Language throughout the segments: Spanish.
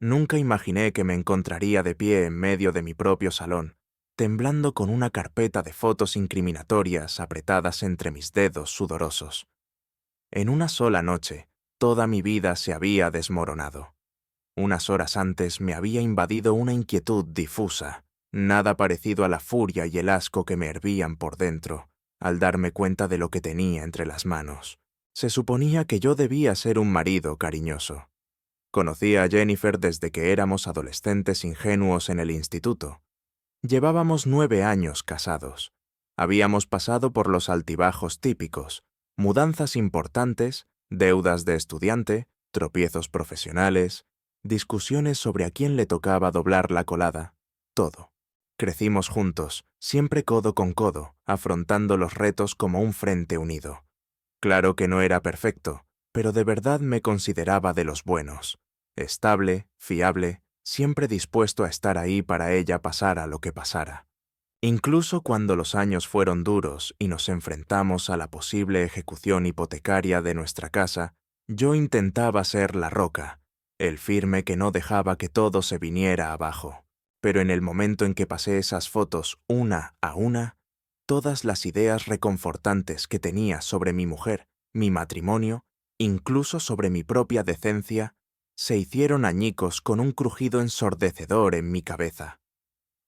Nunca imaginé que me encontraría de pie en medio de mi propio salón, temblando con una carpeta de fotos incriminatorias apretadas entre mis dedos sudorosos. En una sola noche, toda mi vida se había desmoronado. Unas horas antes me había invadido una inquietud difusa, nada parecido a la furia y el asco que me hervían por dentro, al darme cuenta de lo que tenía entre las manos. Se suponía que yo debía ser un marido cariñoso. Conocí a Jennifer desde que éramos adolescentes ingenuos en el instituto. Llevábamos 9 años casados. Habíamos pasado por los altibajos típicos, mudanzas importantes, deudas de estudiante, tropiezos profesionales, discusiones sobre a quién le tocaba doblar la colada, todo. Crecimos juntos, siempre codo con codo, afrontando los retos como un frente unido. Claro que no era perfecto, pero de verdad me consideraba de los buenos. Estable, fiable, siempre dispuesto a estar ahí para ella pasara lo que pasara. Incluso cuando los años fueron duros y nos enfrentamos a la posible ejecución hipotecaria de nuestra casa, yo intentaba ser la roca, el firme que no dejaba que todo se viniera abajo. Pero en el momento en que pasé esas fotos una a una, todas las ideas reconfortantes que tenía sobre mi mujer, mi matrimonio, incluso sobre mi propia decencia, se hicieron añicos con un crujido ensordecedor en mi cabeza.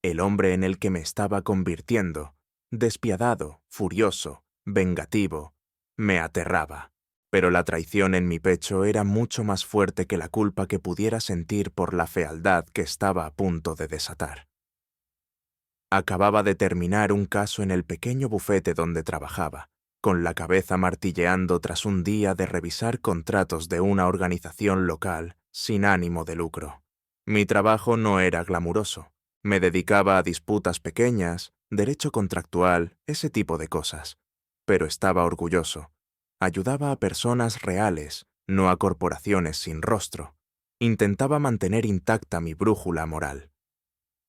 El hombre en el que me estaba convirtiendo, despiadado, furioso, vengativo, me aterraba. Pero la traición en mi pecho era mucho más fuerte que la culpa que pudiera sentir por la fealdad que estaba a punto de desatar. Acababa de terminar un caso en el pequeño bufete donde trabajaba, con la cabeza martilleando tras un día de revisar contratos de una organización local sin ánimo de lucro. Mi trabajo no era glamuroso. Me dedicaba a disputas pequeñas, derecho contractual, ese tipo de cosas. Pero estaba orgulloso. Ayudaba a personas reales, no a corporaciones sin rostro. Intentaba mantener intacta mi brújula moral.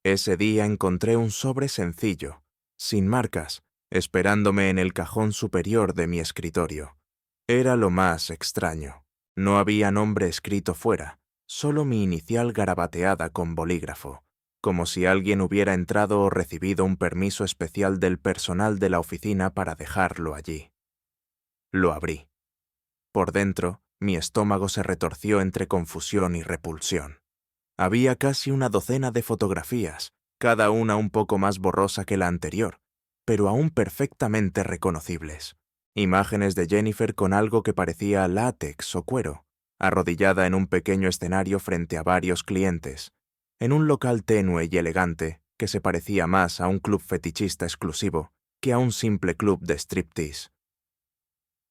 Ese día encontré un sobre sencillo, sin marcas, esperándome en el cajón superior de mi escritorio. Era lo más extraño. No había nombre escrito fuera, solo mi inicial garabateada con bolígrafo, como si alguien hubiera entrado o recibido un permiso especial del personal de la oficina para dejarlo allí. Lo abrí. Por dentro, mi estómago se retorció entre confusión y repulsión. Había casi una docena de fotografías, cada una un poco más borrosa que la anterior, pero aún perfectamente reconocibles. Imágenes de Jennifer con algo que parecía látex o cuero, arrodillada en un pequeño escenario frente a varios clientes, en un local tenue y elegante que se parecía más a un club fetichista exclusivo que a un simple club de striptease.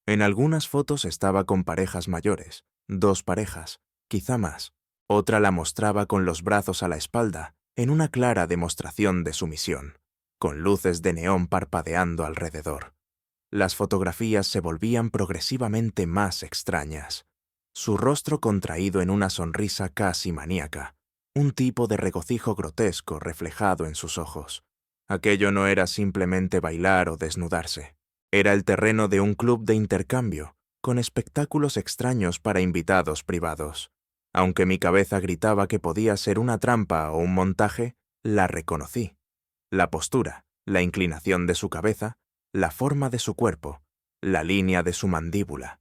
En algunas fotos estaba con parejas mayores, 2 parejas, quizá más. Otra la mostraba con los brazos a la espalda, en una clara demostración de sumisión, con luces de neón parpadeando alrededor. Las fotografías se volvían progresivamente más extrañas. Su rostro contraído en una sonrisa casi maníaca, un tipo de regocijo grotesco reflejado en sus ojos. Aquello no era simplemente bailar o desnudarse. Era el terreno de un club de intercambio, con espectáculos extraños para invitados privados. Aunque mi cabeza gritaba que podía ser una trampa o un montaje, la reconocí. La postura, la inclinación de su cabeza, la forma de su cuerpo, la línea de su mandíbula.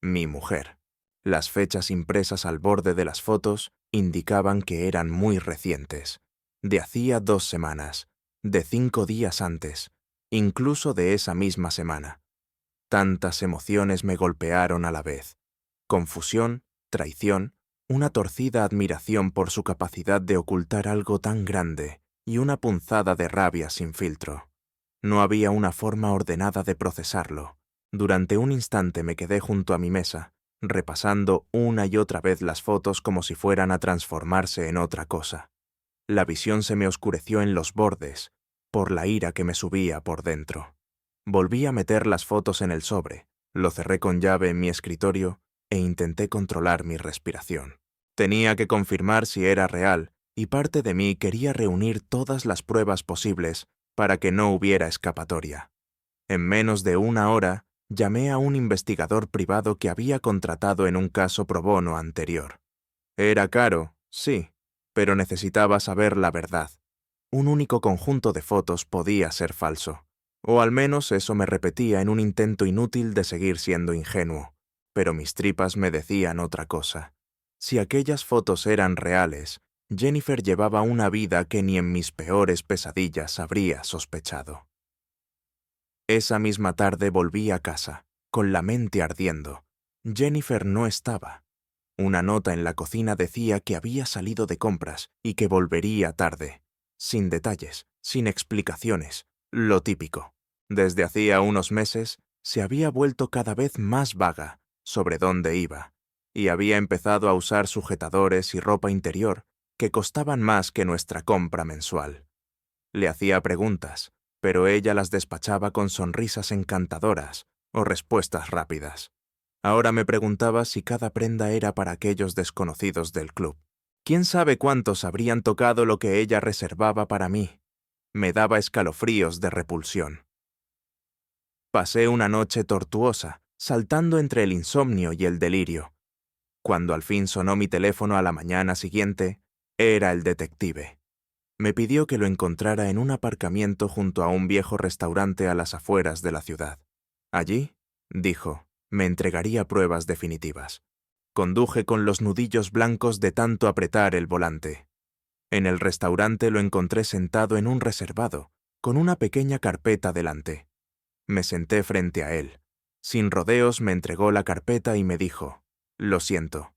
Mi mujer. Las fechas impresas al borde de las fotos indicaban que eran muy recientes, de hacía 2 semanas, de 5 días antes, incluso de esa misma semana. Tantas emociones me golpearon a la vez. Confusión, traición, una torcida admiración por su capacidad de ocultar algo tan grande y una punzada de rabia sin filtro. No había una forma ordenada de procesarlo. Durante un instante me quedé junto a mi mesa, repasando una y otra vez las fotos como si fueran a transformarse en otra cosa. La visión se me oscureció en los bordes, por la ira que me subía por dentro. Volví a meter las fotos en el sobre, lo cerré con llave en mi escritorio e intenté controlar mi respiración. Tenía que confirmar si era real, y parte de mí quería reunir todas las pruebas posibles para que no hubiera escapatoria. En menos de 1 hora, llamé a un investigador privado que había contratado en un caso pro bono anterior. Era caro, Sí, pero necesitaba saber la verdad. Un único conjunto de fotos podía ser falso. O al menos eso me repetía en un intento inútil de seguir siendo ingenuo. Pero mis tripas me decían otra cosa. Si aquellas fotos eran reales, Jennifer llevaba una vida que ni en mis peores pesadillas habría sospechado. Esa misma tarde volví a casa, con la mente ardiendo. Jennifer no estaba. Una nota en la cocina decía que había salido de compras y que volvería tarde. Sin detalles, sin explicaciones, lo típico. Desde hacía unos meses se había vuelto cada vez más vaga sobre dónde iba, y había empezado a usar sujetadores y ropa interior que costaban más que nuestra compra mensual. Le hacía preguntas, pero ella las despachaba con sonrisas encantadoras o respuestas rápidas. Ahora me preguntaba si cada prenda era para aquellos desconocidos del club. ¿Quién sabe cuántos habrían tocado lo que ella reservaba para mí? Me daba escalofríos de repulsión. Pasé una noche tortuosa, saltando entre el insomnio y el delirio. Cuando al fin sonó mi teléfono a la mañana siguiente, era el detective. Me pidió que lo encontrara en un aparcamiento junto a un viejo restaurante a las afueras de la ciudad. Allí, dijo, me entregaría pruebas definitivas. Conduje con los nudillos blancos de tanto apretar el volante. En el restaurante lo encontré sentado en un reservado, con una pequeña carpeta delante. Me senté frente a él. Sin rodeos me entregó la carpeta y me dijo, lo siento.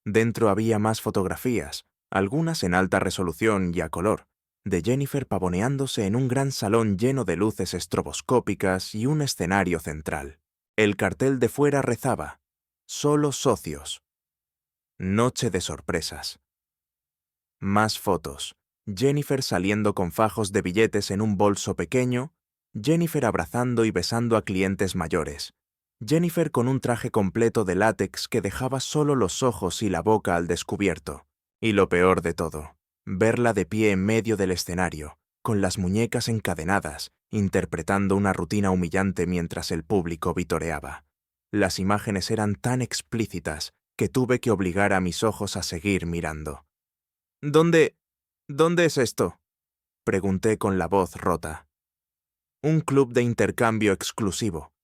Dentro había más fotografías, algunas en alta resolución y a color, de Jennifer pavoneándose en un gran salón lleno de luces estroboscópicas y un escenario central. El cartel de fuera rezaba, solo socios. Noche de sorpresas. Más fotos. Jennifer saliendo con fajos de billetes en un bolso pequeño, Jennifer abrazando y besando a clientes mayores, Jennifer con un traje completo de látex que dejaba solo los ojos y la boca al descubierto. Y lo peor de todo, verla de pie en medio del escenario, con las muñecas encadenadas, interpretando una rutina humillante mientras el público vitoreaba. Las imágenes eran tan explícitas que tuve que obligar a mis ojos a seguir mirando. ¿Dónde es esto?, pregunté con la voz rota. Un club de intercambio exclusivo,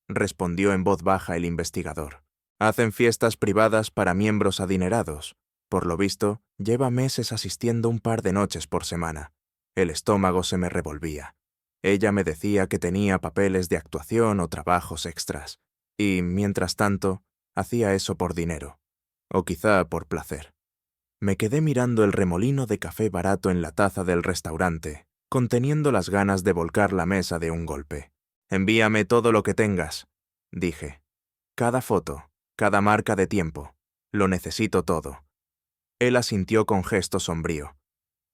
respondió en voz baja el investigador. Hacen fiestas privadas para miembros adinerados. Por lo visto, lleva meses asistiendo un par de noches por semana. El estómago se me revolvía. Ella me decía que tenía papeles de actuación o trabajos extras. Y, mientras tanto, hacía eso por dinero. O quizá por placer. Me quedé mirando el remolino de café barato en la taza del restaurante, conteniendo las ganas de volcar la mesa de un golpe. Envíame todo lo que tengas, dije. Cada foto, cada marca de tiempo. Lo necesito todo. Él asintió con gesto sombrío.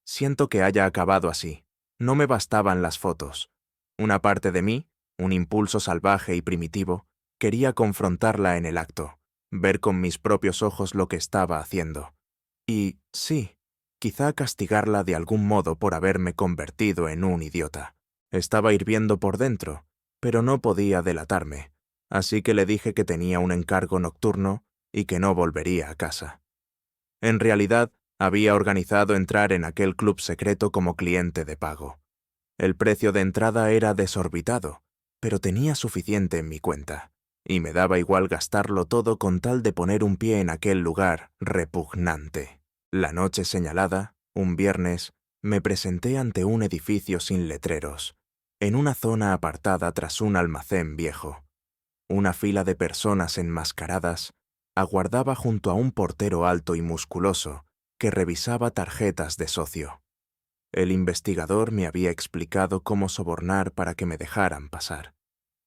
Siento que haya acabado así. No me bastaban las fotos. Una parte de mí, un impulso salvaje y primitivo, quería confrontarla en el acto, ver con mis propios ojos lo que estaba haciendo. Y, sí, quizá castigarla de algún modo por haberme convertido en un idiota. Estaba hirviendo por dentro, pero no podía delatarme, así que le dije que tenía un encargo nocturno y que no volvería a casa. En realidad, había organizado entrar en aquel club secreto como cliente de pago. El precio de entrada era desorbitado, pero tenía suficiente en mi cuenta, y me daba igual gastarlo todo con tal de poner un pie en aquel lugar repugnante. La noche señalada, un viernes, me presenté ante un edificio sin letreros, en una zona apartada tras un almacén viejo. Una fila de personas enmascaradas aguardaba junto a un portero alto y musculoso que revisaba tarjetas de socio. El investigador me había explicado cómo sobornar para que me dejaran pasar.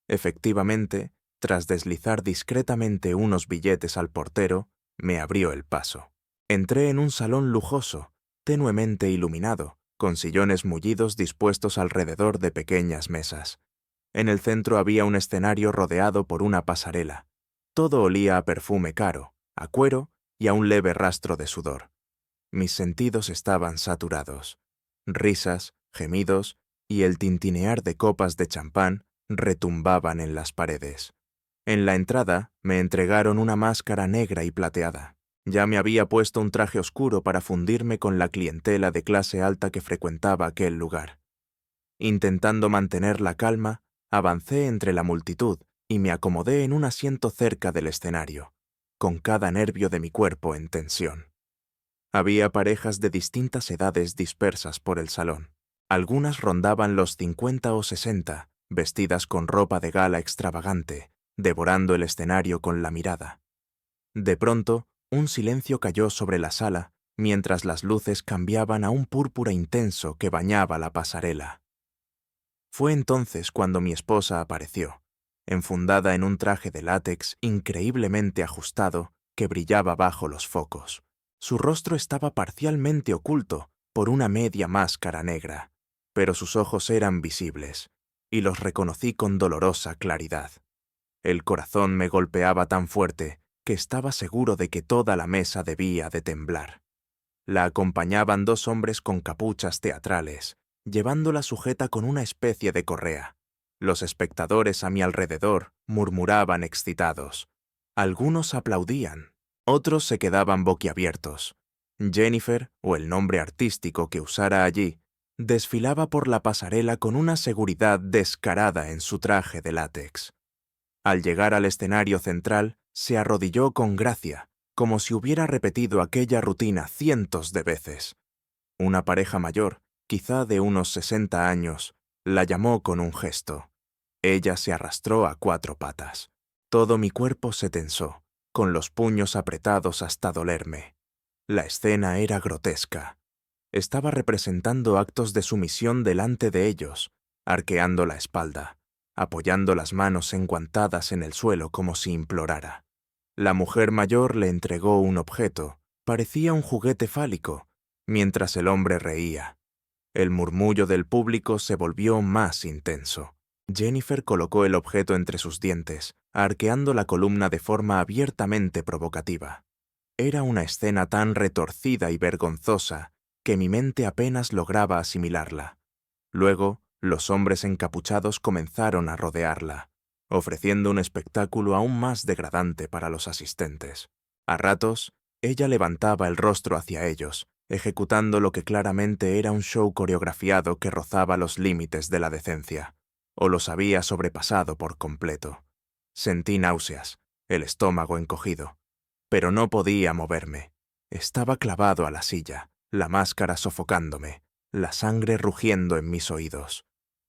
Efectivamente, tras deslizar discretamente unos billetes al portero, me abrió el paso. Entré en un salón lujoso, tenuemente iluminado, con sillones mullidos dispuestos alrededor de pequeñas mesas. En el centro había un escenario rodeado por una pasarela. Todo olía a perfume caro, a cuero y a un leve rastro de sudor. Mis sentidos estaban saturados. Risas, gemidos y el tintinear de copas de champán retumbaban en las paredes. En la entrada me entregaron una máscara negra y plateada. Ya me había puesto un traje oscuro para fundirme con la clientela de clase alta que frecuentaba aquel lugar. Intentando mantener la calma, avancé entre la multitud y me acomodé en un asiento cerca del escenario, con cada nervio de mi cuerpo en tensión. Había parejas de distintas edades dispersas por el salón. Algunas rondaban los 50 o 60, vestidas con ropa de gala extravagante, devorando el escenario con la mirada. De pronto, un silencio cayó sobre la sala, mientras las luces cambiaban a un púrpura intenso que bañaba la pasarela. Fue entonces cuando mi esposa apareció, enfundada en un traje de látex increíblemente ajustado que brillaba bajo los focos. Su rostro estaba parcialmente oculto por una media máscara negra, pero sus ojos eran visibles, y los reconocí con dolorosa claridad. El corazón me golpeaba tan fuerte que estaba seguro de que toda la mesa debía de temblar. La acompañaban dos hombres con capuchas teatrales, llevándola sujeta con una especie de correa. Los espectadores a mi alrededor murmuraban excitados. Algunos aplaudían, otros se quedaban boquiabiertos. Jennifer, o el nombre artístico que usara allí, desfilaba por la pasarela con una seguridad descarada en su traje de látex. Al llegar al escenario central, se arrodilló con gracia, como si hubiera repetido aquella rutina cientos de veces. Una pareja mayor, quizá de unos 60 años, la llamó con un gesto. Ella se arrastró a 4 patas. Todo mi cuerpo se tensó, con los puños apretados hasta dolerme. La escena era grotesca. Estaba representando actos de sumisión delante de ellos, arqueando la espalda, apoyando las manos enguantadas en el suelo como si implorara. La mujer mayor le entregó un objeto, parecía un juguete fálico, mientras el hombre reía. El murmullo del público se volvió más intenso. Jennifer colocó el objeto entre sus dientes, arqueando la columna de forma abiertamente provocativa. Era una escena tan retorcida y vergonzosa que mi mente apenas lograba asimilarla. Luego, los hombres encapuchados comenzaron a rodearla, ofreciendo un espectáculo aún más degradante para los asistentes. A ratos, ella levantaba el rostro hacia ellos, ejecutando lo que claramente era un show coreografiado que rozaba los límites de la decencia, o los había sobrepasado por completo. Sentí náuseas, el estómago encogido, pero no podía moverme. Estaba clavado a la silla, la máscara sofocándome, la sangre rugiendo en mis oídos.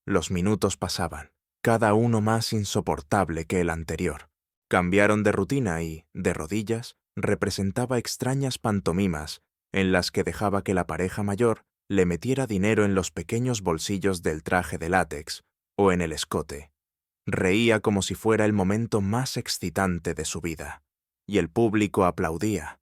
Los minutos pasaban, cada uno más insoportable que el anterior. Cambiaron de rutina y, de rodillas, representaba extrañas pantomimas en las que dejaba que la pareja mayor le metiera dinero en los pequeños bolsillos del traje de látex o en el escote. Reía como si fuera el momento más excitante de su vida, y el público aplaudía.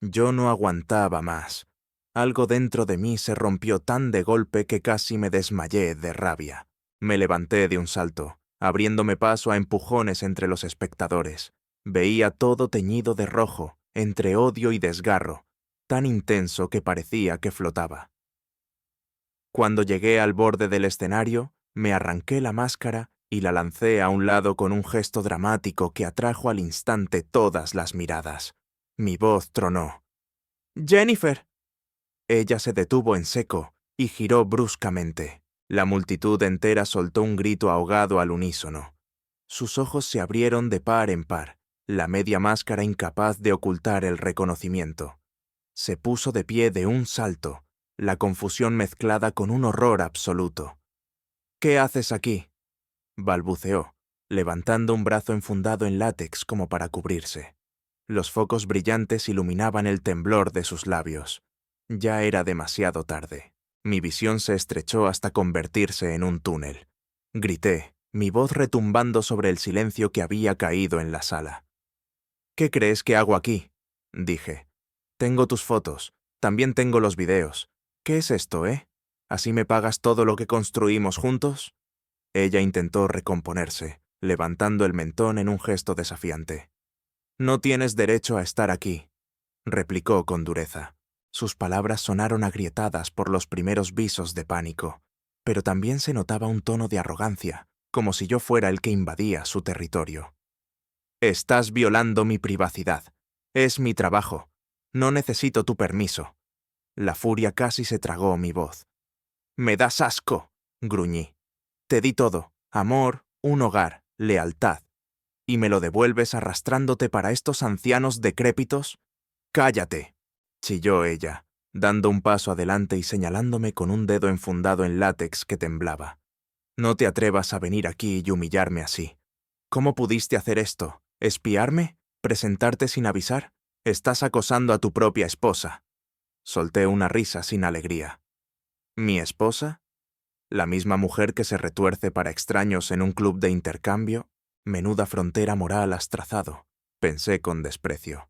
Yo no aguantaba más. Algo dentro de mí se rompió tan de golpe que casi me desmayé de rabia. Me levanté de un salto, abriéndome paso a empujones entre los espectadores. Veía todo teñido de rojo, entre odio y desgarro, tan intenso que parecía que flotaba. Cuando llegué al borde del escenario, me arranqué la máscara y la lancé a un lado con un gesto dramático que atrajo al instante todas las miradas. Mi voz tronó. «¡Jennifer!». Ella se detuvo en seco y giró bruscamente. La multitud entera soltó un grito ahogado al unísono. Sus ojos se abrieron de par en par, la media máscara incapaz de ocultar el reconocimiento. Se puso de pie de un salto, la confusión mezclada con un horror absoluto. «¿Qué haces aquí?», balbuceó, levantando un brazo enfundado en látex como para cubrirse. Los focos brillantes iluminaban el temblor de sus labios. Ya era demasiado tarde. Mi visión se estrechó hasta convertirse en un túnel. Grité, mi voz retumbando sobre el silencio que había caído en la sala. «¿Qué crees que hago aquí?», dije. «Tengo tus fotos, también tengo los videos. ¿Qué es esto, eh? ¿Así me pagas todo lo que construimos juntos?». Ella intentó recomponerse, levantando el mentón en un gesto desafiante. «No tienes derecho a estar aquí», replicó con dureza. Sus palabras sonaron agrietadas por los primeros visos de pánico, pero también se notaba un tono de arrogancia, como si yo fuera el que invadía su territorio. «Estás violando mi privacidad. Es mi trabajo. No necesito tu permiso. La furia casi se tragó mi voz. «Me das asco», gruñí. «Te di todo, amor, un hogar, lealtad. ¿Y me lo devuelves arrastrándote para estos ancianos decrépitos?» «Cállate», chilló ella, dando un paso adelante y señalándome con un dedo enfundado en látex que temblaba. «No te atrevas a venir aquí y humillarme así. ¿Cómo pudiste hacer esto? ¿Espiarme? ¿Presentarte sin avisar? Estás acosando a tu propia esposa». Solté una risa sin alegría. ¿Mi esposa? ¿La misma mujer que se retuerce para extraños en un club de intercambio? Menuda frontera moral has trazado, pensé con desprecio.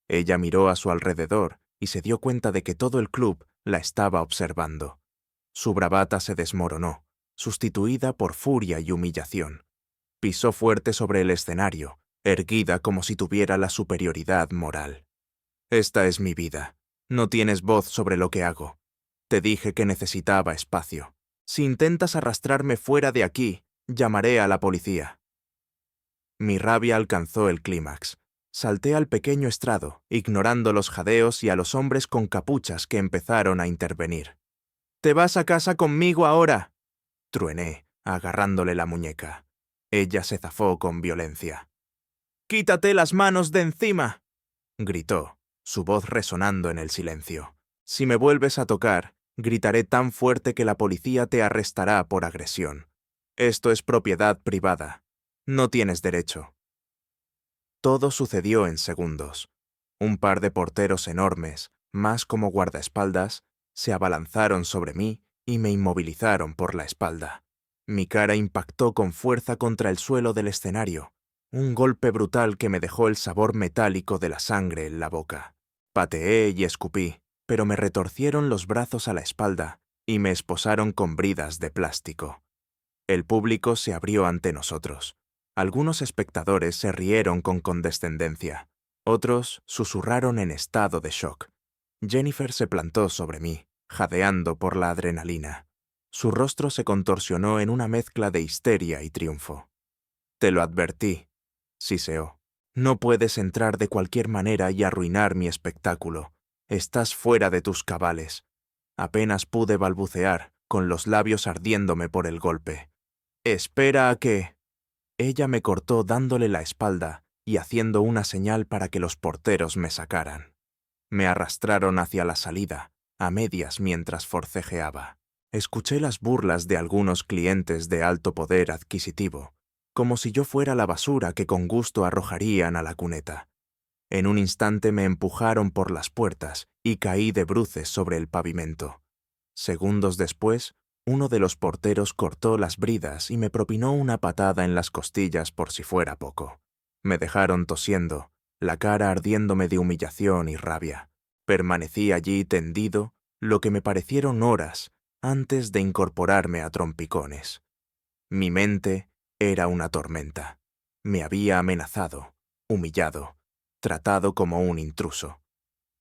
Ella miró a su alrededor y se dio cuenta de que todo el club la estaba observando. Su bravata se desmoronó, sustituida por furia y humillación. Pisó fuerte sobre el escenario, erguida como si tuviera la superioridad moral. «Esta es mi vida. No tienes voz sobre lo que hago. Te dije que necesitaba espacio. Si intentas arrastrarme fuera de aquí, llamaré a la policía». Mi rabia alcanzó el clímax. Salté al pequeño estrado, ignorando los jadeos y a los hombres con capuchas que empezaron a intervenir. «¡Te vas a casa conmigo ahora!», truené, agarrándole la muñeca. Ella se zafó con violencia. «¡Quítate las manos de encima!», gritó, su voz resonando en el silencio. «Si me vuelves a tocar, gritaré tan fuerte que la policía te arrestará por agresión. Esto es propiedad privada. No tienes derecho». Todo sucedió en segundos. Un par de porteros enormes, más como guardaespaldas, se abalanzaron sobre mí y me inmovilizaron por la espalda. Mi cara impactó con fuerza contra el suelo del escenario, un golpe brutal que me dejó el sabor metálico de la sangre en la boca. Pateé y escupí, pero me retorcieron los brazos a la espalda y me esposaron con bridas de plástico. El público se abrió ante nosotros. Algunos espectadores se rieron con condescendencia. Otros susurraron en estado de shock. Jennifer se plantó sobre mí, jadeando por la adrenalina. Su rostro se contorsionó en una mezcla de histeria y triunfo. «Te lo advertí», siseó. «No puedes entrar de cualquier manera y arruinar mi espectáculo. Estás fuera de tus cabales». Apenas pude balbucear, con los labios ardiéndome por el golpe. «Espera a que...». Ella me cortó dándole la espalda y haciendo una señal para que los porteros me sacaran. Me arrastraron hacia la salida, a medias mientras forcejeaba. Escuché las burlas de algunos clientes de alto poder adquisitivo, como si yo fuera la basura que con gusto arrojarían a la cuneta. En un instante me empujaron por las puertas y caí de bruces sobre el pavimento. Segundos después, uno de los porteros cortó las bridas y me propinó una patada en las costillas por si fuera poco. Me dejaron tosiendo, la cara ardiéndome de humillación y rabia. Permanecí allí tendido, lo que me parecieron horas, antes de incorporarme a trompicones. Mi mente era una tormenta. Me había amenazado, humillado, tratado como un intruso.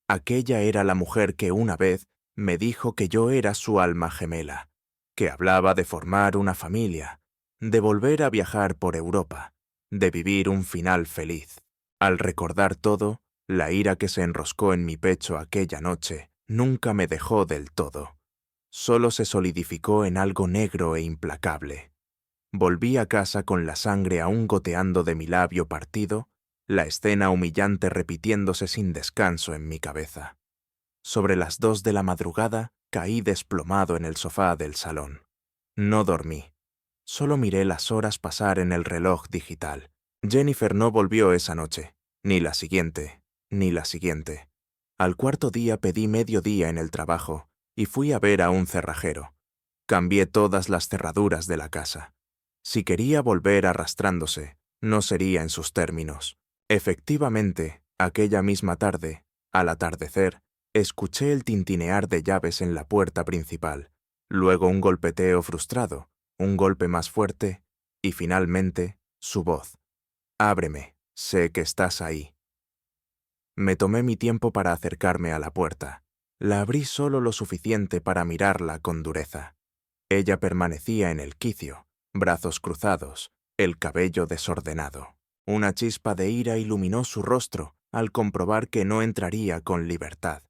Aquella era la mujer que una vez me dijo que yo era su alma gemela, que hablaba de formar una familia, de volver a viajar por Europa, de vivir un final feliz. Al recordar todo, la ira que se enroscó en mi pecho aquella noche nunca me dejó del todo. Solo se solidificó en algo negro e implacable. Volví a casa con la sangre aún goteando de mi labio partido, la escena humillante repitiéndose sin descanso en mi cabeza. Sobre las 2 de la madrugada caí desplomado en el sofá del salón. No dormí. Solo miré las horas pasar en el reloj digital. Jennifer no volvió esa noche, ni la siguiente, ni la siguiente. Al cuarto día pedí mediodía en el trabajo y fui a ver a un cerrajero. Cambié todas las cerraduras de la casa. Si quería volver arrastrándose, no sería en sus términos. Efectivamente, aquella misma tarde, al atardecer, escuché el tintinear de llaves en la puerta principal, luego un golpeteo frustrado, un golpe más fuerte y finalmente su voz. «Ábreme, sé que estás ahí». Me tomé mi tiempo para acercarme a la puerta. La abrí solo lo suficiente para mirarla con dureza. Ella permanecía en el quicio, brazos cruzados, el cabello desordenado. Una chispa de ira iluminó su rostro al comprobar que no entraría con libertad.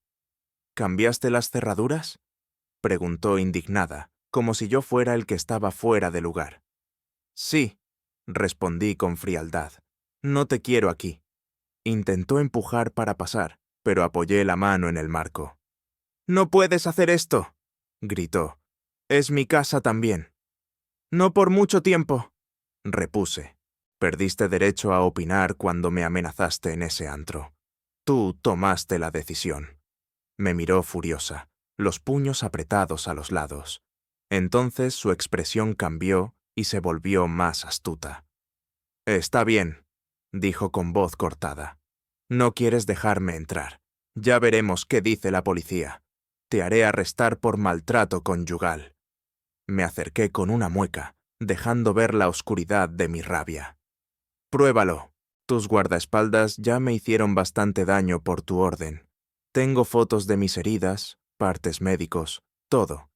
¿Cambiaste las cerraduras?, preguntó indignada, como si yo fuera el que estaba fuera de lugar. Sí, respondí con frialdad. No te quiero aquí. Intentó empujar para pasar, pero apoyé la mano en el marco. «¡No puedes hacer esto!», gritó. «Es mi casa también». «No por mucho tiempo», repuse. «Perdiste derecho a opinar cuando me amenazaste en ese antro. Tú tomaste la decisión». Me miró furiosa, los puños apretados a los lados. Entonces su expresión cambió y se volvió más astuta. «Está bien», dijo con voz cortada. «No quieres dejarme entrar. Ya veremos qué dice la policía. Te haré arrestar por maltrato conyugal». Me acerqué con una mueca, dejando ver la oscuridad de mi rabia. «Pruébalo. Tus guardaespaldas ya me hicieron bastante daño por tu orden. Tengo fotos de mis heridas, partes médicos, todo.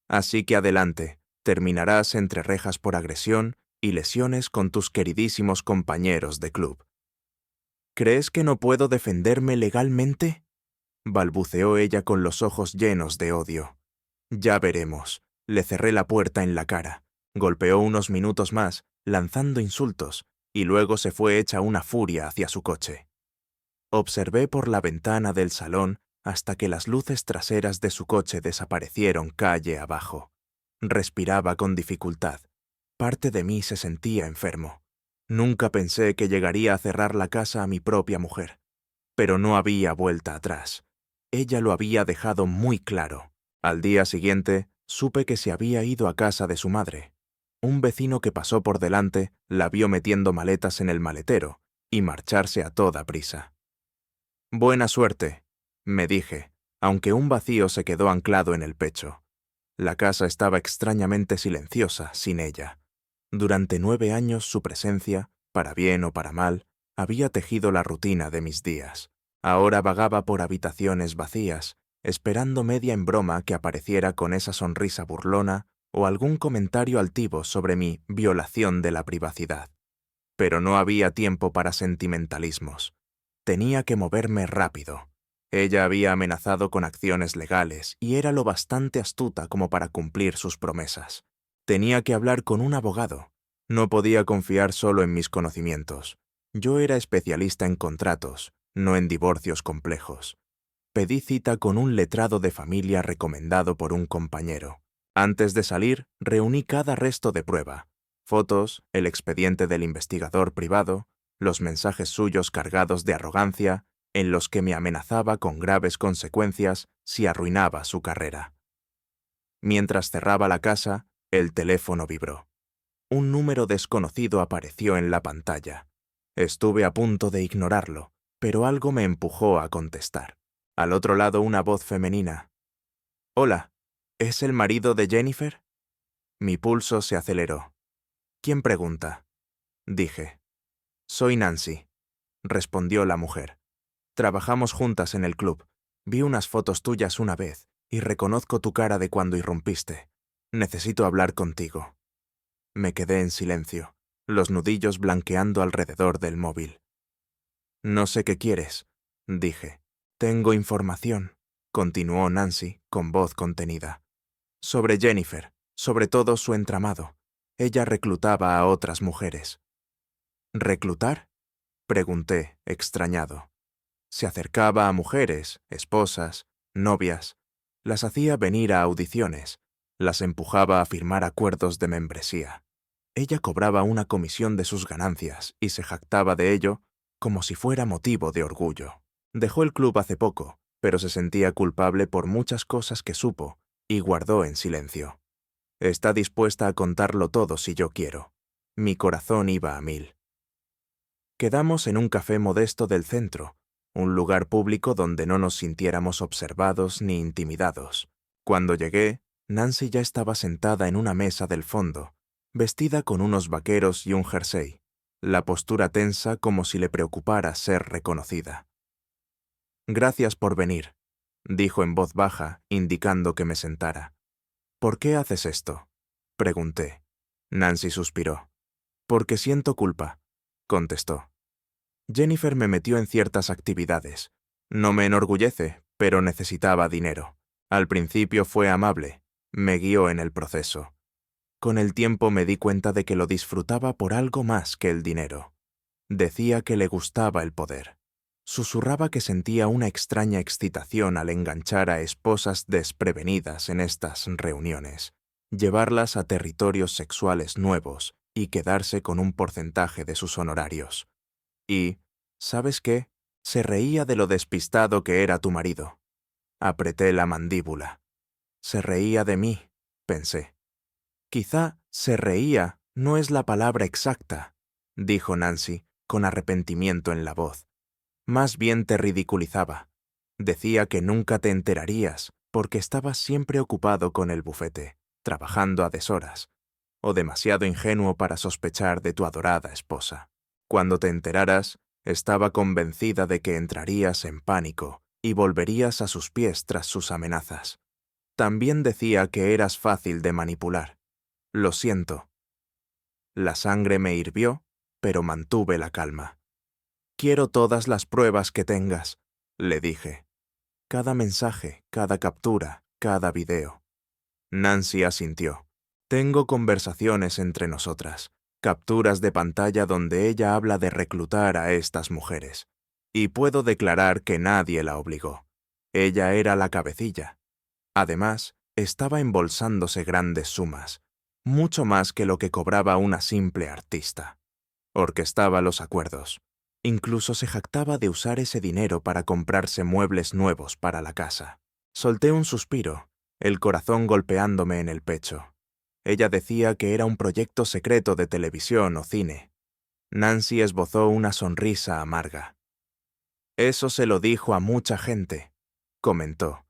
Así que adelante, terminarás entre rejas por agresión y lesiones con tus queridísimos compañeros de club». «¿Crees que no puedo defenderme legalmente?», balbuceó ella con los ojos llenos de odio. «Ya veremos». Le cerré la puerta en la cara. Golpeó unos minutos más, lanzando insultos, y luego se fue hecha una furia hacia su coche. Observé por la ventana del salón hasta que las luces traseras de su coche desaparecieron calle abajo. Respiraba con dificultad. Parte de mí se sentía enfermo. Nunca pensé que llegaría a cerrar la casa a mi propia mujer. Pero no había vuelta atrás. Ella lo había dejado muy claro. Al día siguiente, supe que se había ido a casa de su madre. Un vecino que pasó por delante la vio metiendo maletas en el maletero y marcharse a toda prisa. «Buena suerte», me dije, aunque un vacío se quedó anclado en el pecho. La casa estaba extrañamente silenciosa sin ella. Durante 9 años su presencia, para bien o para mal, había tejido la rutina de mis días. Ahora vagaba por habitaciones vacías, esperando media en broma que apareciera con esa sonrisa burlona o algún comentario altivo sobre mi violación de la privacidad. Pero no había tiempo para sentimentalismos. Tenía que moverme rápido. Ella había amenazado con acciones legales y era lo bastante astuta como para cumplir sus promesas. Tenía que hablar con un abogado. No podía confiar solo en mis conocimientos. Yo era especialista en contratos, no en divorcios complejos. Pedí cita con un letrado de familia recomendado por un compañero. Antes de salir, reuní cada resto de prueba: fotos, el expediente del investigador privado, los mensajes suyos cargados de arrogancia, en los que me amenazaba con graves consecuencias si arruinaba su carrera. Mientras cerraba la casa, el teléfono vibró. Un número desconocido apareció en la pantalla. Estuve a punto de ignorarlo, pero algo me empujó a contestar. Al otro lado, una voz femenina. «Hola, ¿es el marido de Jennifer?». Mi pulso se aceleró. «¿Quién pregunta?», dije. «Soy Nancy», respondió la mujer. «Trabajamos juntas en el club. Vi unas fotos tuyas una vez y reconozco tu cara de cuando irrumpiste. Necesito hablar contigo». Me quedé en silencio, los nudillos blanqueando alrededor del móvil. «No sé qué quieres», dije. «Tengo información», continuó Nancy con voz contenida. «Sobre Jennifer, sobre todo su entramado. Ella reclutaba a otras mujeres». «¿Reclutar?», pregunté, extrañado. Se acercaba a mujeres, esposas, novias. Las hacía venir a audiciones. Las empujaba a firmar acuerdos de membresía. Ella cobraba una comisión de sus ganancias y se jactaba de ello como si fuera motivo de orgullo. Dejó el club hace poco, pero se sentía culpable por muchas cosas que supo y guardó en silencio. Está dispuesta a contarlo todo si yo quiero. Mi corazón iba a 1000. Quedamos en un café modesto del centro, un lugar público donde no nos sintiéramos observados ni intimidados. Cuando llegué, Nancy ya estaba sentada en una mesa del fondo, vestida con unos vaqueros y un jersey, la postura tensa como si le preocupara ser reconocida. «Gracias por venir», dijo en voz baja, indicando que me sentara. «¿Por qué haces esto?», pregunté. Nancy suspiró. «Porque siento culpa», contestó. Jennifer me metió en ciertas actividades. No me enorgullece, pero necesitaba dinero. Al principio fue amable, me guió en el proceso. Con el tiempo me di cuenta de que lo disfrutaba por algo más que el dinero. Decía que le gustaba el poder. Susurraba que sentía una extraña excitación al enganchar a esposas desprevenidas en estas reuniones, llevarlas a territorios sexuales nuevos y quedarse con un porcentaje de sus honorarios. Y, ¿sabes qué? Se reía de lo despistado que era tu marido. Apreté la mandíbula. Se reía de mí, pensé. Quizá se reía no es la palabra exacta, dijo Nancy, con arrepentimiento en la voz. Más bien te ridiculizaba. Decía que nunca te enterarías porque estabas siempre ocupado con el bufete, trabajando a deshoras, o demasiado ingenuo para sospechar de tu adorada esposa. Cuando te enteraras, estaba convencida de que entrarías en pánico y volverías a sus pies tras sus amenazas. También decía que eras fácil de manipular. Lo siento. La sangre me hirvió, pero mantuve la calma. Quiero todas las pruebas que tengas, le dije. Cada mensaje, cada captura, cada video. Nancy asintió. Tengo conversaciones entre nosotras, capturas de pantalla donde ella habla de reclutar a estas mujeres. Y puedo declarar que nadie la obligó. Ella era la cabecilla. Además, estaba embolsándose grandes sumas, mucho más que lo que cobraba una simple artista. Orquestaba los acuerdos. Incluso se jactaba de usar ese dinero para comprarse muebles nuevos para la casa. Solté un suspiro, el corazón golpeándome en el pecho. Ella decía que era un proyecto secreto de televisión o cine. Nancy esbozó una sonrisa amarga. Eso se lo dijo a mucha gente, comentó.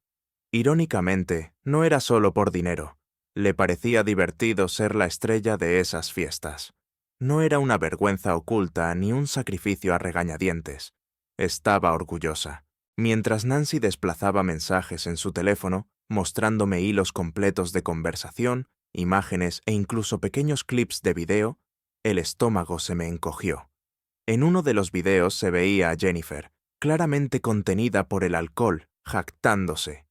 Irónicamente, no era solo por dinero. Le parecía divertido ser la estrella de esas fiestas. No era una vergüenza oculta ni un sacrificio a regañadientes. Estaba orgullosa. Mientras Nancy desplazaba mensajes en su teléfono, mostrándome hilos completos de conversación, imágenes e incluso pequeños clips de video, el estómago se me encogió. En uno de los videos se veía a Jennifer, claramente contenida por el alcohol, jactándose.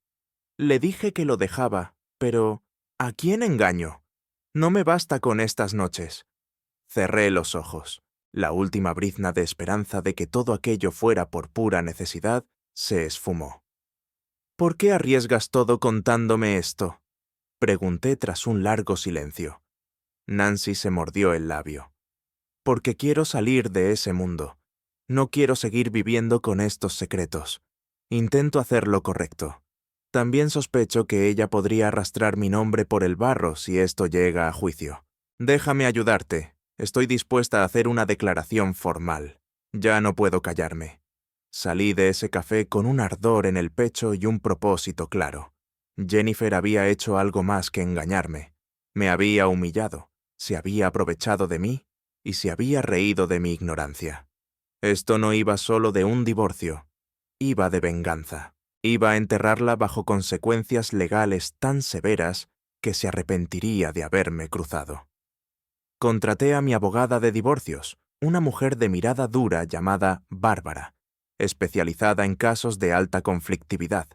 Le dije que lo dejaba, pero ¿a quién engaño? No me basta con estas noches. Cerré los ojos. La última brizna de esperanza de que todo aquello fuera por pura necesidad se esfumó. ¿Por qué arriesgas todo contándome esto? Pregunté tras un largo silencio. Nancy se mordió el labio. Porque quiero salir de ese mundo. No quiero seguir viviendo con estos secretos. Intento hacer lo correcto. También sospecho que ella podría arrastrar mi nombre por el barro si esto llega a juicio. Déjame ayudarte. Estoy dispuesta a hacer una declaración formal. Ya no puedo callarme. Salí de ese café con un ardor en el pecho y un propósito claro. Jennifer había hecho algo más que engañarme. Me había humillado, se había aprovechado de mí y se había reído de mi ignorancia. Esto no iba solo de un divorcio, iba de venganza. Iba a enterrarla bajo consecuencias legales tan severas que se arrepentiría de haberme cruzado. Contraté a mi abogada de divorcios, una mujer de mirada dura llamada Bárbara, especializada en casos de alta conflictividad.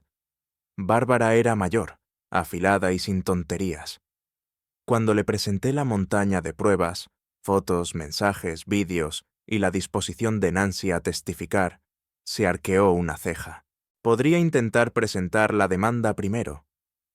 Bárbara era mayor, afilada y sin tonterías. Cuando le presenté la montaña de pruebas, fotos, mensajes, vídeos y la disposición de Nancy a testificar, se arqueó una ceja. Podría intentar presentar la demanda primero,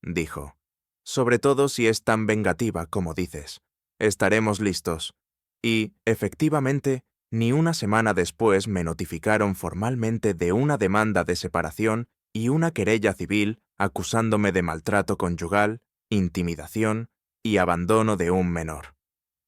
dijo. Sobre todo si es tan vengativa como dices. Estaremos listos. Y, efectivamente, ni una semana después me notificaron formalmente de una demanda de separación y una querella civil acusándome de maltrato conyugal, intimidación y abandono de un menor.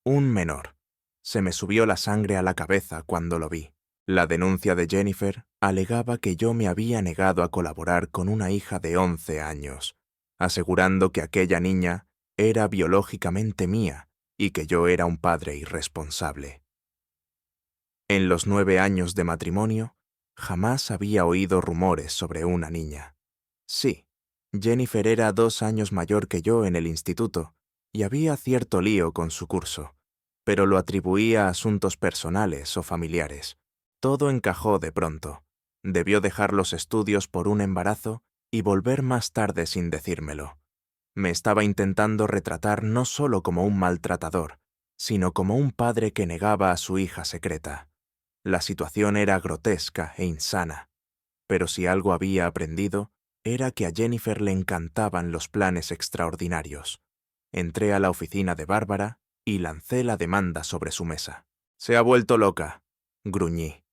Un menor. Se me subió la sangre a la cabeza cuando lo vi. La denuncia de Jennifer alegaba que yo me había negado a colaborar con una hija de 11 años, asegurando que aquella niña era biológicamente mía y que yo era un padre irresponsable. En los 9 años de matrimonio, jamás había oído rumores sobre una niña. Sí, Jennifer era 2 años mayor que yo en el instituto y había cierto lío con su curso, pero lo atribuía a asuntos personales o familiares. Todo encajó de pronto. Debió dejar los estudios por un embarazo y volver más tarde sin decírmelo. Me estaba intentando retratar no solo como un maltratador, sino como un padre que negaba a su hija secreta. La situación era grotesca e insana, pero si algo había aprendido, era que a Jennifer le encantaban los planes extraordinarios. Entré a la oficina de Bárbara y lancé la demanda sobre su mesa. «Se ha vuelto loca», gruñí.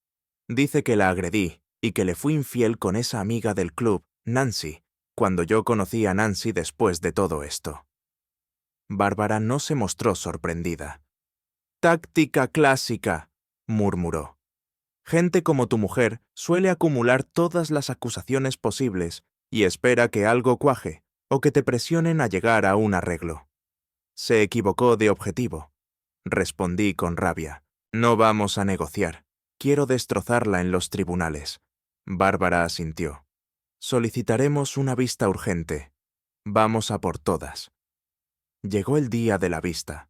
«Dice que la agredí y que le fui infiel con esa amiga del club, Nancy, cuando yo conocí a Nancy después de todo esto». Bárbara no se mostró sorprendida. «Táctica clásica», murmuró. «Gente como tu mujer suele acumular todas las acusaciones posibles y espera que algo cuaje o que te presionen a llegar a un arreglo». «Se equivocó de objetivo», respondí con rabia. «No vamos a negociar. Quiero destrozarla en los tribunales». Bárbara asintió. «Solicitaremos una vista urgente. Vamos a por todas». Llegó el día de la vista.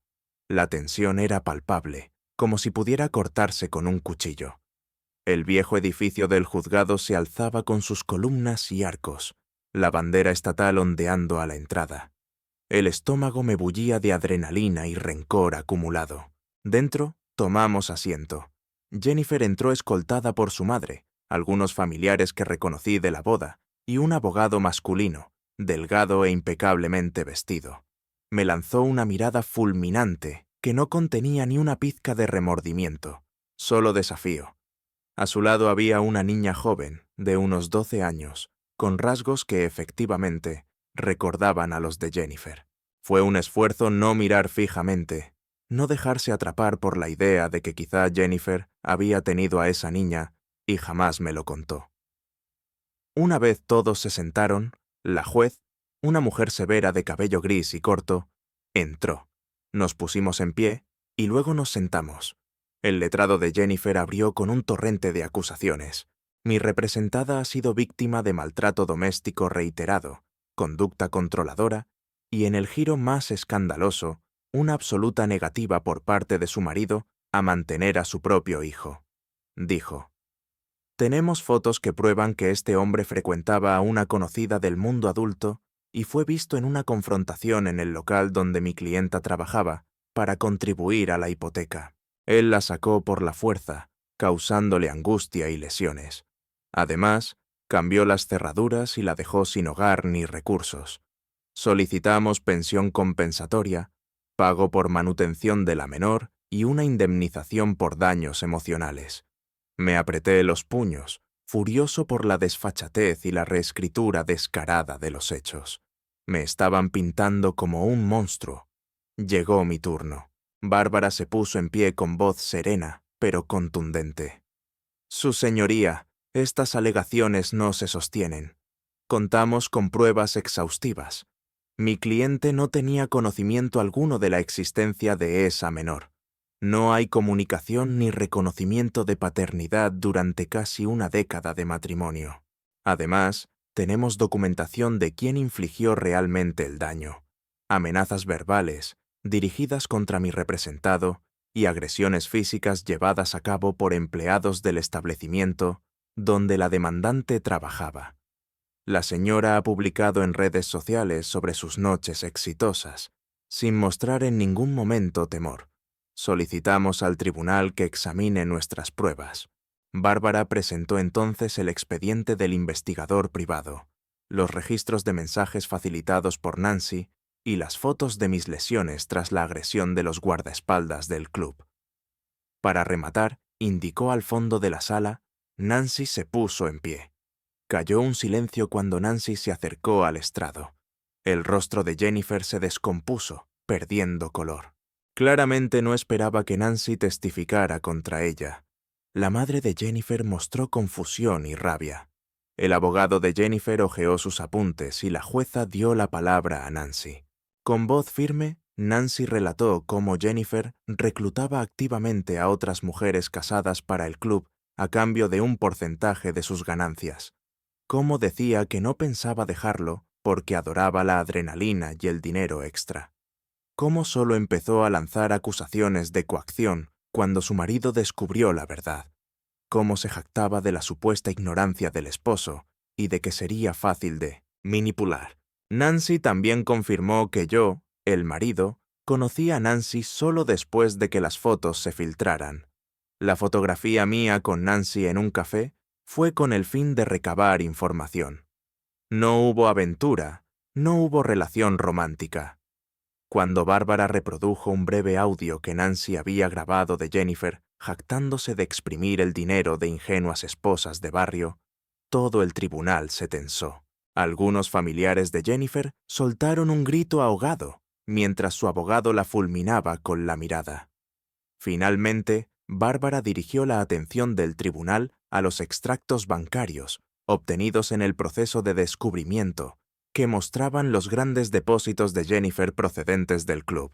La tensión era palpable, como si pudiera cortarse con un cuchillo. El viejo edificio del juzgado se alzaba con sus columnas y arcos, la bandera estatal ondeando a la entrada. El estómago me bullía de adrenalina y rencor acumulado. Dentro, tomamos asiento. Jennifer entró escoltada por su madre, algunos familiares que reconocí de la boda, y un abogado masculino, delgado e impecablemente vestido. Me lanzó una mirada fulminante que no contenía ni una pizca de remordimiento, solo desafío. A su lado había una niña joven, de unos 12 años, con rasgos que efectivamente recordaban a los de Jennifer. Fue un esfuerzo no mirar fijamente, no dejarse atrapar por la idea de que quizá Jennifer había tenido a esa niña y jamás me lo contó. Una vez todos se sentaron, la juez, una mujer severa de cabello gris y corto, entró. Nos pusimos en pie y luego nos sentamos. El letrado de Jennifer abrió con un torrente de acusaciones. Mi representada ha sido víctima de maltrato doméstico reiterado, conducta controladora y, en el giro más escandaloso, una absoluta negativa por parte de su marido a mantener a su propio hijo. Dijo: «Tenemos fotos que prueban que este hombre frecuentaba a una conocida del mundo adulto y fue visto en una confrontación en el local donde mi clienta trabajaba para contribuir a la hipoteca. Él la sacó por la fuerza, causándole angustia y lesiones. Además, cambió las cerraduras y la dejó sin hogar ni recursos. Solicitamos pensión compensatoria, pago por manutención de la menor y una indemnización por daños emocionales». Me apreté los puños, furioso por la desfachatez y la reescritura descarada de los hechos. Me estaban pintando como un monstruo. Llegó mi turno. Bárbara se puso en pie con voz serena, pero contundente. «Su señoría, estas alegaciones no se sostienen. Contamos con pruebas exhaustivas. Mi cliente no tenía conocimiento alguno de la existencia de esa menor. No hay comunicación ni reconocimiento de paternidad durante casi una década de matrimonio. Además, tenemos documentación de quién infligió realmente el daño. Amenazas verbales, dirigidas contra mi representado, y agresiones físicas llevadas a cabo por empleados del establecimiento donde la demandante trabajaba. La señora ha publicado en redes sociales sobre sus noches exitosas, sin mostrar en ningún momento temor. Solicitamos al tribunal que examine nuestras pruebas». Bárbara presentó entonces el expediente del investigador privado, los registros de mensajes facilitados por Nancy y las fotos de mis lesiones tras la agresión de los guardaespaldas del club. Para rematar, indicó al fondo de la sala. Nancy se puso en pie. Cayó un silencio cuando Nancy se acercó al estrado. El rostro de Jennifer se descompuso, perdiendo color. Claramente no esperaba que Nancy testificara contra ella. La madre de Jennifer mostró confusión y rabia. El abogado de Jennifer hojeó sus apuntes y la jueza dio la palabra a Nancy. Con voz firme, Nancy relató cómo Jennifer reclutaba activamente a otras mujeres casadas para el club a cambio de un porcentaje de sus ganancias. Cómo decía que no pensaba dejarlo porque adoraba la adrenalina y el dinero extra. Cómo solo empezó a lanzar acusaciones de coacción cuando su marido descubrió la verdad. cómo se jactaba de la supuesta ignorancia del esposo y de que sería fácil de manipular. Nancy también confirmó que yo, el marido, conocí a Nancy solo después de que las fotos se filtraran. La fotografía mía con Nancy en un café fue con el fin de recabar información. No hubo aventura, no hubo relación romántica. Cuando Bárbara reprodujo un breve audio que Nancy había grabado de Jennifer, jactándose de exprimir el dinero de ingenuas esposas de barrio, todo el tribunal se tensó. Algunos familiares de Jennifer soltaron un grito ahogado, mientras su abogado la fulminaba con la mirada. Finalmente, Bárbara dirigió la atención del tribunal a los extractos bancarios, obtenidos en el proceso de descubrimiento, que mostraban los grandes depósitos de Jennifer procedentes del club,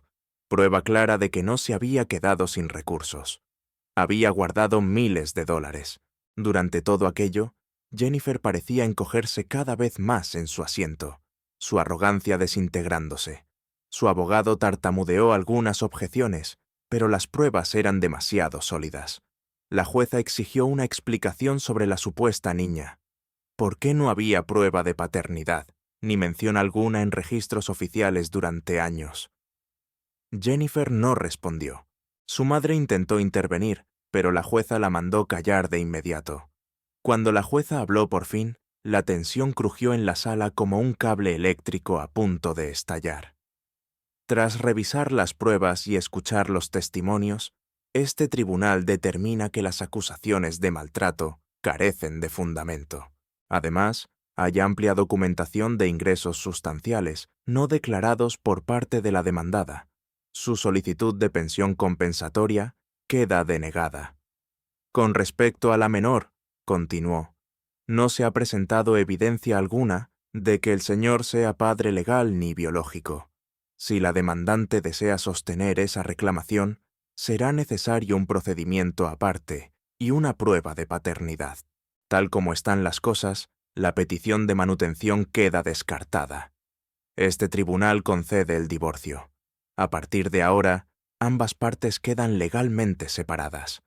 prueba clara de que no se había quedado sin recursos. Había guardado miles de dólares. Durante todo aquello, Jennifer parecía encogerse cada vez más en su asiento, su arrogancia desintegrándose. Su abogado tartamudeó algunas objeciones, pero las pruebas eran demasiado sólidas. La jueza exigió una explicación sobre la supuesta niña. ¿Por qué no había prueba de paternidad, ni mención alguna en registros oficiales durante años? Jennifer no respondió. Su madre intentó intervenir, pero la jueza la mandó callar de inmediato. Cuando la jueza habló por fin, la tensión crujió en la sala como un cable eléctrico a punto de estallar. Tras revisar las pruebas y escuchar los testimonios, este tribunal determina que las acusaciones de maltrato carecen de fundamento. Además, hay amplia documentación de ingresos sustanciales no declarados por parte de la demandada. Su solicitud de pensión compensatoria queda denegada. Con respecto a la menor, continuó, no se ha presentado evidencia alguna de que el señor sea padre legal ni biológico. Si la demandante desea sostener esa reclamación, será necesario un procedimiento aparte y una prueba de paternidad. Tal como están las cosas, la petición de manutención queda descartada. Este tribunal concede el divorcio. A partir de ahora, ambas partes quedan legalmente separadas.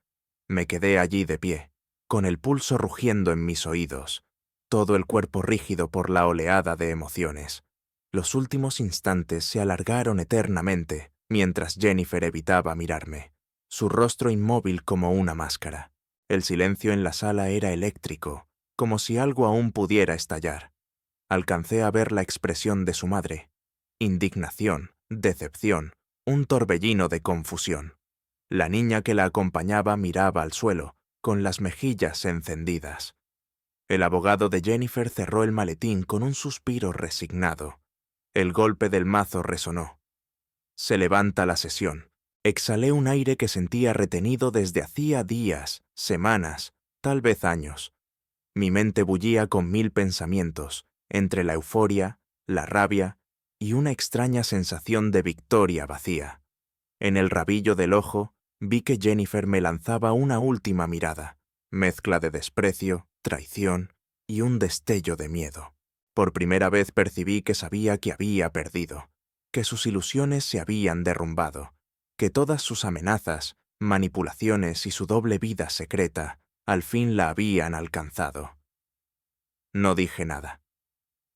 Me quedé allí de pie, con el pulso rugiendo en mis oídos, todo el cuerpo rígido por la oleada de emociones. Los últimos instantes se alargaron eternamente, mientras Jennifer evitaba mirarme, su rostro inmóvil como una máscara. El silencio en la sala era eléctrico, como si algo aún pudiera estallar. Alcancé a ver la expresión de su madre. Indignación, decepción, un torbellino de confusión. La niña que la acompañaba miraba al suelo, con las mejillas encendidas. El abogado de Jennifer cerró el maletín con un suspiro resignado. El golpe del mazo resonó. Se levanta la sesión. Exhalé un aire que sentía retenido desde hacía días, semanas, tal vez años. Mi mente bullía con 1000 pensamientos, entre la euforia, la rabia y una extraña sensación de victoria vacía. En el rabillo del ojo, vi que Jennifer me lanzaba una última mirada, mezcla de desprecio, traición y un destello de miedo. Por primera vez percibí que sabía que había perdido, que sus ilusiones se habían derrumbado, que todas sus amenazas, manipulaciones y su doble vida secreta al fin la habían alcanzado. No dije nada.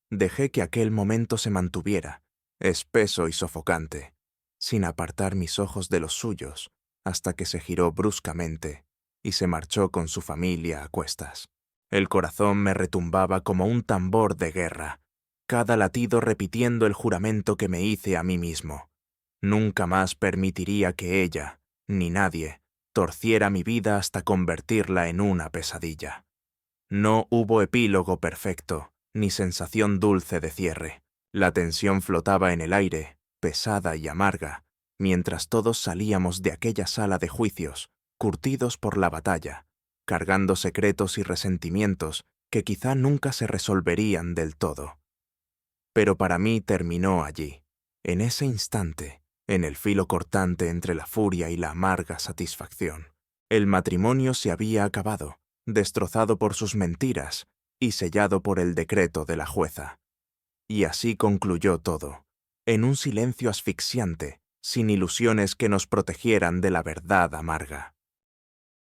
Dejé que aquel momento se mantuviera, espeso y sofocante, sin apartar mis ojos de los suyos, hasta que se giró bruscamente y se marchó con su familia a cuestas. El corazón me retumbaba como un tambor de guerra, cada latido repitiendo el juramento que me hice a mí mismo. Nunca más permitiría que ella, ni nadie, torciera mi vida hasta convertirla en una pesadilla. No hubo epílogo perfecto, ni sensación dulce de cierre. La tensión flotaba en el aire, pesada y amarga, mientras todos salíamos de aquella sala de juicios, curtidos por la batalla, cargando secretos y resentimientos que quizá nunca se resolverían del todo. Pero para mí terminó allí, en ese instante, en el filo cortante entre la furia y la amarga satisfacción. El matrimonio se había acabado, destrozado por sus mentiras y sellado por el decreto de la jueza. Y así concluyó todo, en un silencio asfixiante, sin ilusiones que nos protegieran de la verdad amarga.